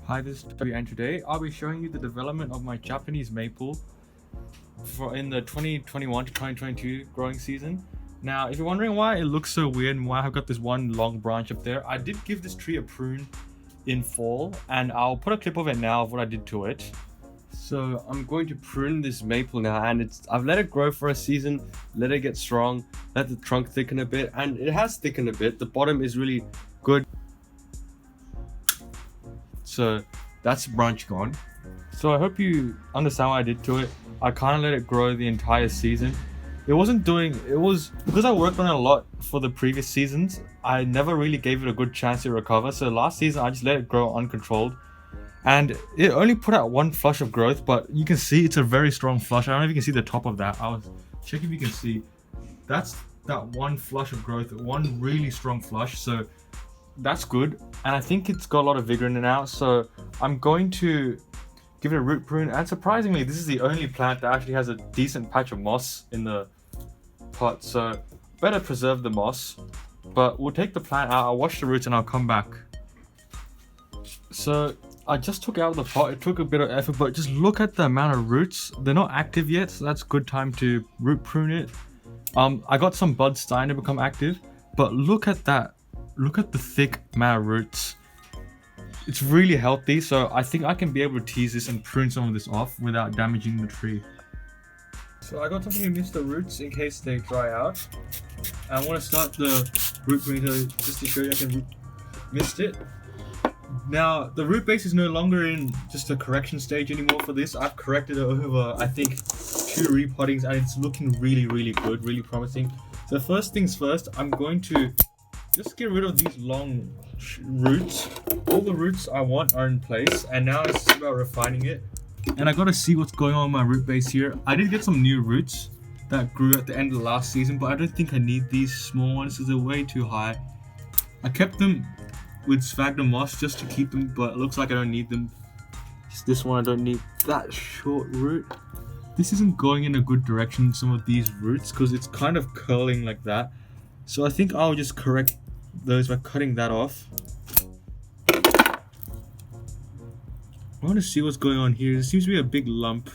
Hi, this is Toby, and today I'll be showing you the development of my Japanese maple in the 2021 to 2022 growing season. Now, if you're wondering why it looks so weird and why I've got this one long branch up there, I did give this tree a prune in fall, and I'll put a clip of it now of what I did to it. So I'm going to prune this maple now, and I've let it grow for a season, let it get strong, let the trunk thicken a bit, and it has thickened a bit. The bottom is really good. So that's the branch gone. So I hope you understand what I did to it. I kind of let it grow the entire season. It was because I worked on it a lot for the previous seasons. I never really gave it a good chance to recover. So last season I just let it grow uncontrolled, and it only put out one flush of growth, but you can see it's a very strong flush. I don't know if you can see the top of that. I was checking if you can see. That's that one flush of growth, one really strong flush. So that's good, and I think it's got a lot of vigor in it now. So I'm going to give it a root prune, and surprisingly this is the only plant that actually has a decent patch of moss in the pot, so better preserve the moss. But we'll take the plant out, I'll wash the roots, and I'll come back. So I just took it out of the pot. It took a bit of effort, but just look at the amount of roots. They're not active yet, so that's good time to root prune it. I got some buds starting to become active, but look at that. Look at the thick amount of roots. It's really healthy, so I think I can be able to tease this and prune some of this off without damaging the tree. So I got something to mist the roots in case they dry out. I want to start the root pruning just to show you I can mist it. Now the root base is no longer in just a correction stage anymore for this. I've corrected it over, I think, 2 repottings, and it's looking really good, really promising. So first things first, I'm going to just get rid of these long roots. All the roots I want are in place, and now it's just about refining it. And I gotta see what's going on with my root base here. I did get some new roots that grew at the end of the last season, but I don't think I need these small ones because they're way too high. I kept them with sphagnum moss just to keep them, but it looks like I don't need them. Just this one I don't need. That short root, this isn't going in a good direction, some of these roots, because it's kind of curling like that. So I think I'll just correct those by cutting that off. I want to see what's going on here. There seems to be a big lump.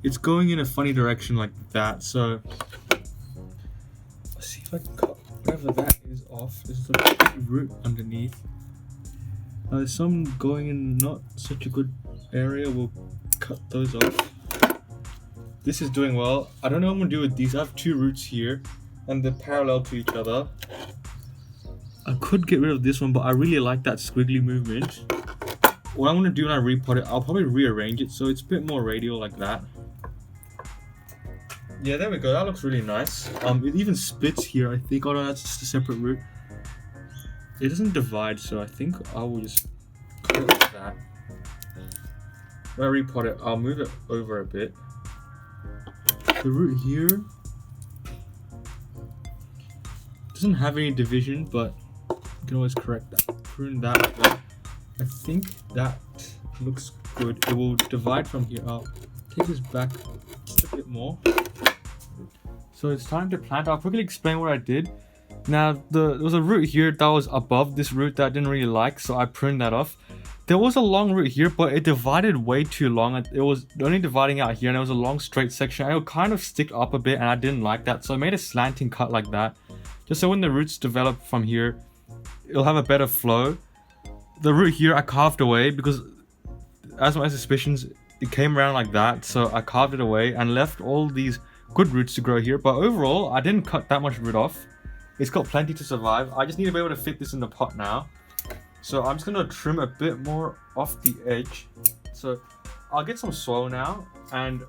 It's going in a funny direction like that. So let's see if I can cut whatever that is off. There's a big root underneath. There's some going in not such a good area. We'll cut those off. This is doing well. I don't know what I'm gonna do with these. I have 2 roots here, and they're parallel to each other. I could get rid of this one, but I really like that squiggly movement. What I'm going to do when I repot it, I'll probably rearrange it so it's a bit more radial like that. Yeah, there we go. That looks really nice. It even splits here, I think. Oh no, that's just a separate root. It doesn't divide, so I think I will just cut it like that. When I repot it, I'll move it over a bit. The root here doesn't have any division, but you can always correct that. Prune that like that. I think that looks good. It will divide from here. I'll take this back just a bit more. So it's time to plant. I'll quickly explain what I did. Now there was a root here that was above this root that I didn't really like, so I pruned that off. There was a long root here, but it divided way too long. It was only dividing out here, and there was a long straight section. It would kind of stick up a bit, and I didn't like that, so I made a slanting cut like that, just so when the roots develop from here, it'll have a better flow. The root here I carved away because, as my suspicions, it came around like that, so I carved it away and left all these good roots to grow here. But overall, I didn't cut that much root off. It's got plenty to survive. I just need to be able to fit this in the pot now. So I'm just going to trim a bit more off the edge. So I'll get some soil now, and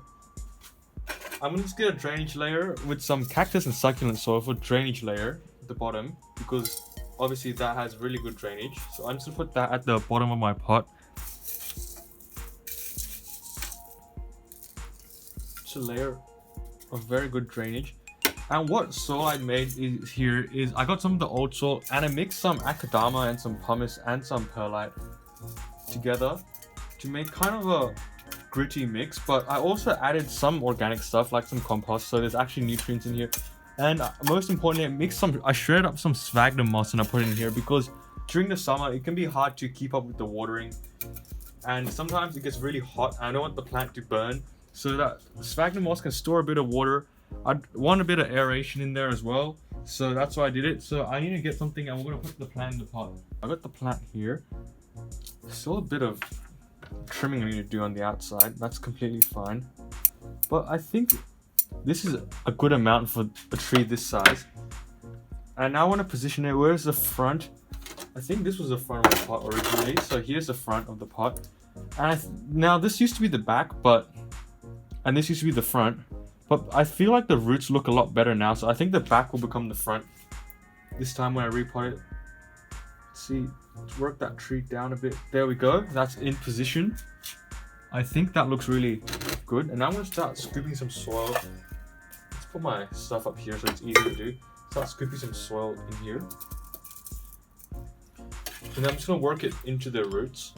I'm going to just get a drainage layer with some cactus and succulent soil for drainage layer at the bottom, because obviously that has really good drainage. So I'm just going to put that at the bottom of my pot. It's a layer of very good drainage. And what soil I made here is I got some of the old soil, and I mixed some akadama and some pumice and some perlite together to make kind of a gritty mix. But I also added some organic stuff like some compost, so there's actually nutrients in here. And most importantly, I shredded up some sphagnum moss and I put it in here because during the summer it can be hard to keep up with the watering. and sometimes it gets really hot. I don't want the plant to burn, so that sphagnum moss can store a bit of water. I want a bit of aeration in there as well, so that's why I did it. So I need to get something, and we're gonna put the plant in the pot. I got the plant here. Still a bit of trimming I need to do on the outside. That's completely fine, but I think this is a good amount for a tree this size. And now I want to position it. Where's the front? I think this was the front of the pot originally, so here's the front of the pot. And now this used to be the back, and this used to be the front, but I feel like the roots look a lot better now, so I think the back will become the front this time when I repot it. Let's see, let's work that tree down a bit. There we go, that's in position. I think that looks really good, and I'm going to start scooping some soil. Let's put my stuff up here so it's easy to do. Start scooping some soil in here. And then I'm just going to work it into the roots.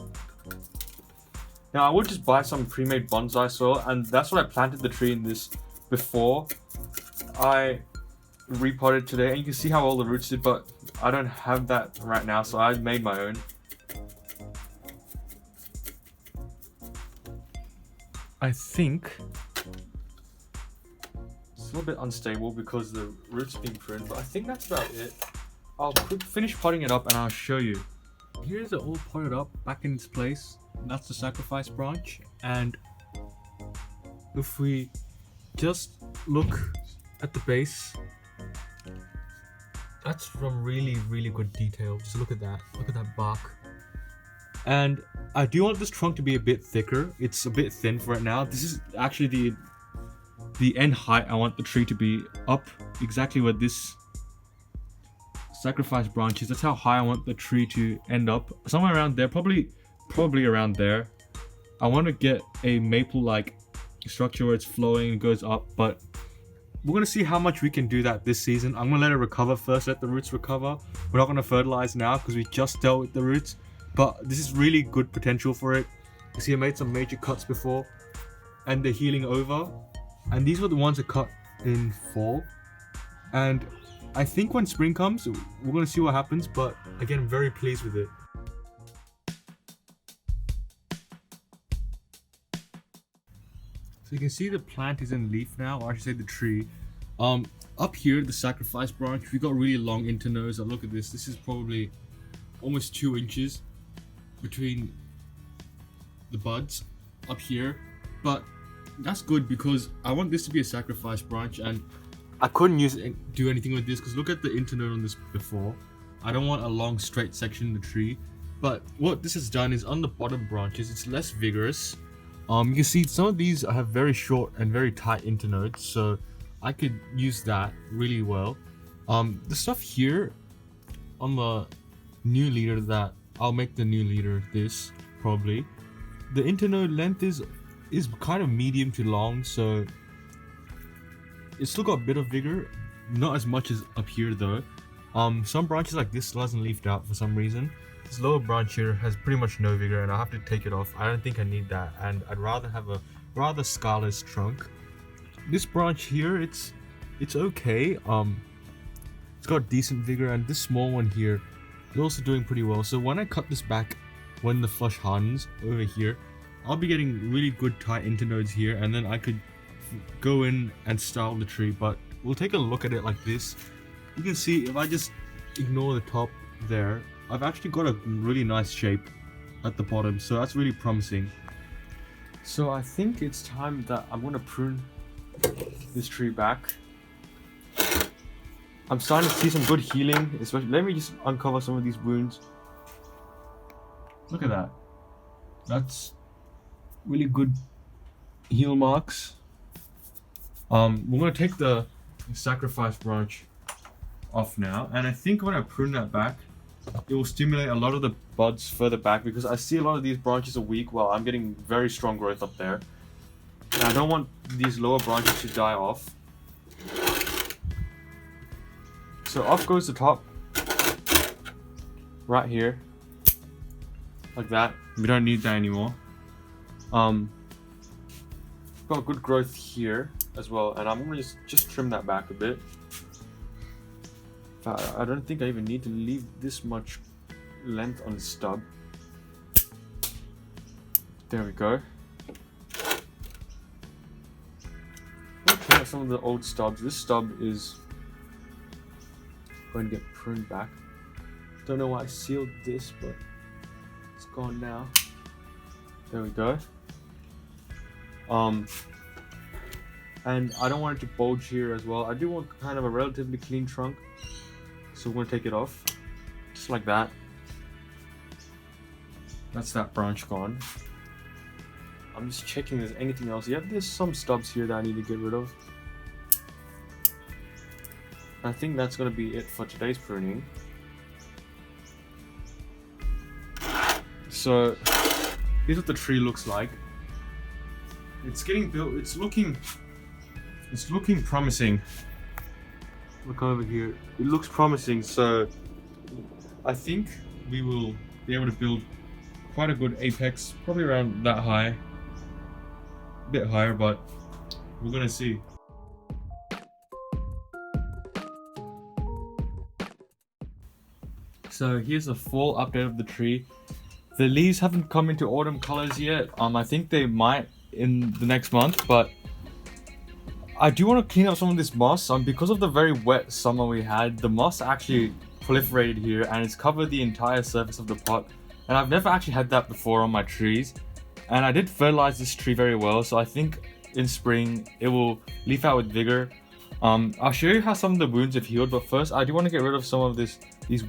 Now I would just buy some pre-made bonsai soil, and that's what I planted the tree in this before I repotted today. And you can see how all the roots did, but I don't have that right now, so I made my own. I think it's a little bit unstable because the roots being pruned, but I think that's about it. I'll finish potting it up and I'll show you. Here's it all potted up back in its place. That's the sacrifice branch, and if we just look at the base, that's from really good detail. Just look at that bark. And I do want this trunk to be a bit thicker. It's a bit thin for it now. This is actually the end height. I want the tree to be up exactly where this sacrifice branch is. That's how high I want the tree to end up. Somewhere around there, probably around there. I want to get a maple like structure where it's flowing and goes up, but we're going to see how much we can do that this season. I'm going to let it recover first, let the roots recover. We're not going to fertilize now because we just dealt with the roots, but this is really good potential for it. You see I made some major cuts before and they're healing over, and these were the ones that cut in fall. And I think when spring comes, we're going to see what happens, but again, I'm very pleased with it. So you can see the plant is in leaf now, or I should say the tree. Up here, the sacrifice branch, we got really long internodes. Look at this. This is probably almost 2 inches between the buds up here. But that's good because I want this to be a sacrifice branch, and I couldn't do anything with this because look at the internode on this before. I don't want a long straight section in the tree. But what this has done is on the bottom branches, it's less vigorous. You can see some of these have very short and very tight internodes, so I could use that really well. The stuff here on the new leader, that I'll make the new leader this probably. The internode length is kind of medium to long, so it's still got a bit of vigor, not as much as up here though. Some branches like this still hasn't leafed out for some reason. This lower branch here has pretty much no vigor, and I'll have to take it off. I don't think I need that, and I'd rather have a rather scarless trunk. This branch here, it's okay. It's got decent vigor, and this small one here is also doing pretty well. So when I cut this back, when the flush hardens over here, I'll be getting really good tight internodes here, and then I could go in and style the tree. But we'll take a look at it like this. You can see if I just ignore the top there, I've actually got a really nice shape at the bottom, so that's really promising. So I think it's time that I'm going to prune this tree back. I'm starting to see some good healing, especially. Let me just uncover some of these wounds. Look at that. That's really good heal marks. We're going to take the sacrifice branch off now, and I think when I prune that back, it will stimulate a lot of the buds further back, because I see a lot of these branches are weak while I'm getting very strong growth up there. And I don't want these lower branches to die off. So off goes the top. Right here. Like that. We don't need that anymore. Got good growth here as well, and I'm gonna just trim that back a bit. I don't think I even need to leave this much length on the stub. There we go. Looking at some of the old stubs. This stub is going to get pruned back. Don't know why I sealed this, but it's gone now. There we go. And I don't want it to bulge here as well. I do want kind of a relatively clean trunk, so we're going to take it off just like that. That's that branch gone. I'm just checking if there's anything else. Yeah, there's some stubs here that I need to get rid of. I think that's going to be it for today's pruning. So here's what the tree looks like. It's getting built. It's looking promising. Look over here. It looks promising. So I think we will be able to build quite a good apex, probably around that high. A bit higher, but we're gonna see. So here's the full update of the tree. The leaves haven't come into autumn colors yet. I think they might in the next month, but I do want to clean up some of this moss. Because of the very wet summer we had, the moss actually proliferated here and it's covered the entire surface of the pot. And I've never actually had that before on my trees. And I did fertilize this tree very well, so I think in spring it will leaf out with vigor. I'll show you how some of the wounds have healed, but first I do want to get rid of some of these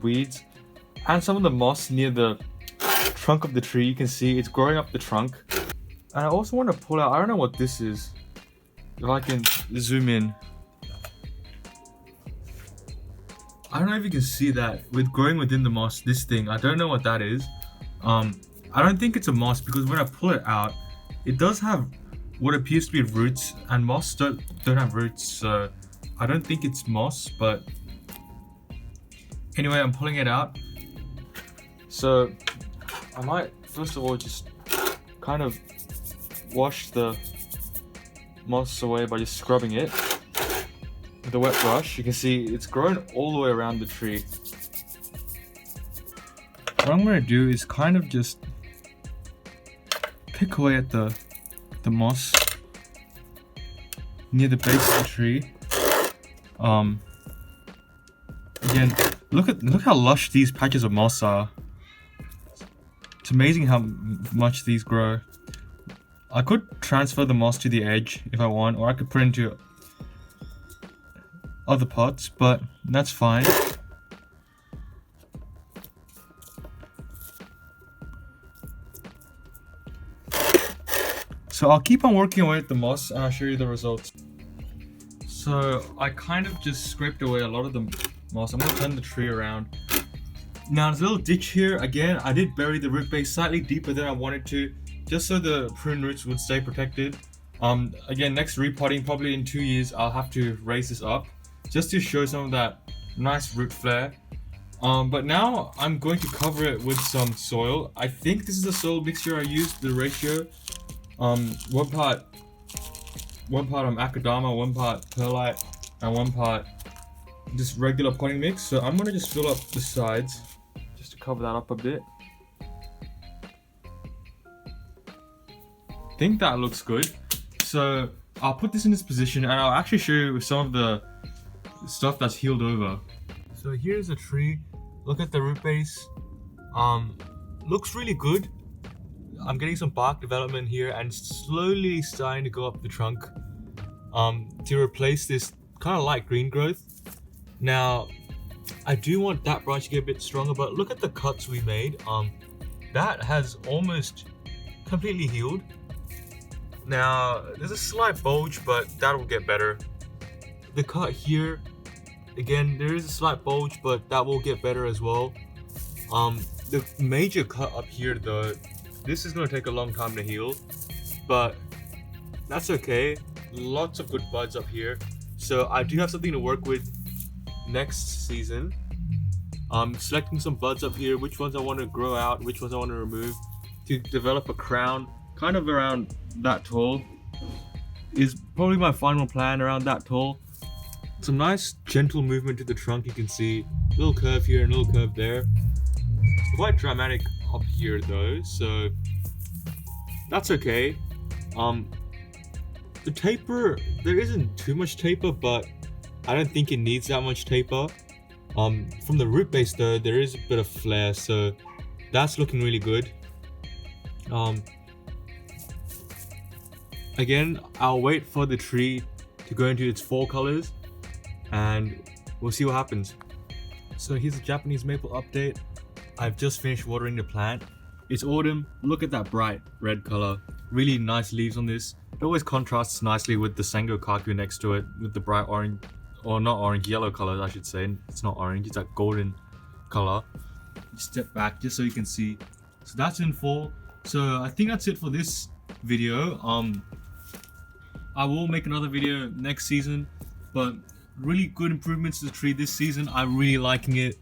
weeds and some of the moss near the trunk of the tree. You can see it's growing up the trunk. And I also want to pull out, I don't know what this is. If I can zoom in. I don't know if you can see that with growing within the moss, this thing, I don't know what that is. I don't think it's a moss because when I pull it out, it does have what appears to be roots, and moss don't have roots, so I don't think it's moss, but anyway, I'm pulling it out. So I might first of all just kind of wash the moss away by just scrubbing it with a wet brush. You can see it's grown all the way around the tree. What I'm going to do is kind of just pick away at the moss near the base of the tree. Again, look how lush these patches of moss are. It's amazing how much these grow. I could transfer the moss to the edge if I want, or I could put it into other pots, but that's fine. So I'll keep on working away at the moss and I'll show you the results. So I kind of just scraped away a lot of the moss. I'm going to turn the tree around. Now there's a little ditch here. Again, I did bury the root base slightly deeper than I wanted to, just so the prune roots would stay protected. Again, next repotting, probably in 2 years, I'll have to raise this up just to show some of that nice root flare. But now I'm going to cover it with some soil. I think this is the soil mixture I used, the ratio. One part macadamia, one part perlite, and one part just regular potting mix. So I'm gonna just fill up the sides just to cover that up a bit. I think that looks good. So I'll put this in this position and I'll actually show you some of the stuff that's healed over. So here's a tree. Look at the root base. Looks really good. I'm getting some bark development here and slowly starting to go up the trunk to replace this kind of light green growth. Now, I do want that branch to get a bit stronger, but look at the cuts we made. That has almost completely healed. Now, there's a slight bulge, but that will get better. The cut here, again, there is a slight bulge, but that will get better as well. The major cut up here though, this is going to take a long time to heal, but that's okay. Lots of good buds up here, so I do have something to work with next season. Selecting some buds up here, which ones I want to grow out, which ones I want to remove, to develop a crown kind of around that tall is probably my final plan, around that tall. Some nice gentle movement to the trunk. You can see a little curve here and a little curve there. Quite dramatic up here though, so that's okay. The taper, there isn't too much taper, but I don't think it needs that much taper. From the root base though, there is a bit of flare, so that's looking really good. Again, I'll wait for the tree to go into its fall colors and we'll see what happens. So here's a Japanese maple update. I've just finished watering the plant. It's autumn. Look at that bright red color. Really nice leaves on this. It always contrasts nicely with the Sango Kaku next to it with the bright orange, or not orange, yellow color I should say. It's not orange, it's that golden color. Step back just so you can see. So that's in fall. So I think that's it for this video. I will make another video next season, but really good improvements to the tree this season. I'm really liking it.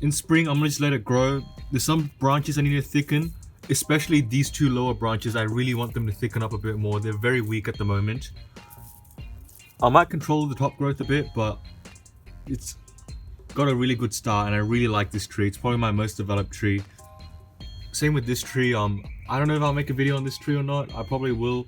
In spring, I'm gonna just let it grow. There's some branches I need to thicken, especially these two lower branches. I really want them to thicken up a bit more. They're very weak at the moment. I might control the top growth a bit, but it's got a really good start and I really like this tree. It's probably my most developed tree. Same with this tree. I don't know if I'll make a video on this tree or not. I probably will,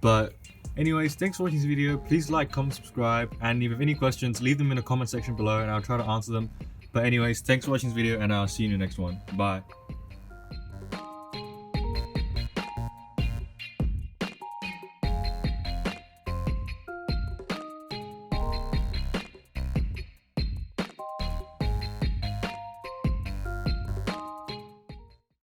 but anyways, thanks for watching this video. Please like, comment, subscribe, and if you have any questions, leave them in the comment section below and I'll try to answer them. But anyways, thanks for watching this video and I'll see you in the next one. Bye.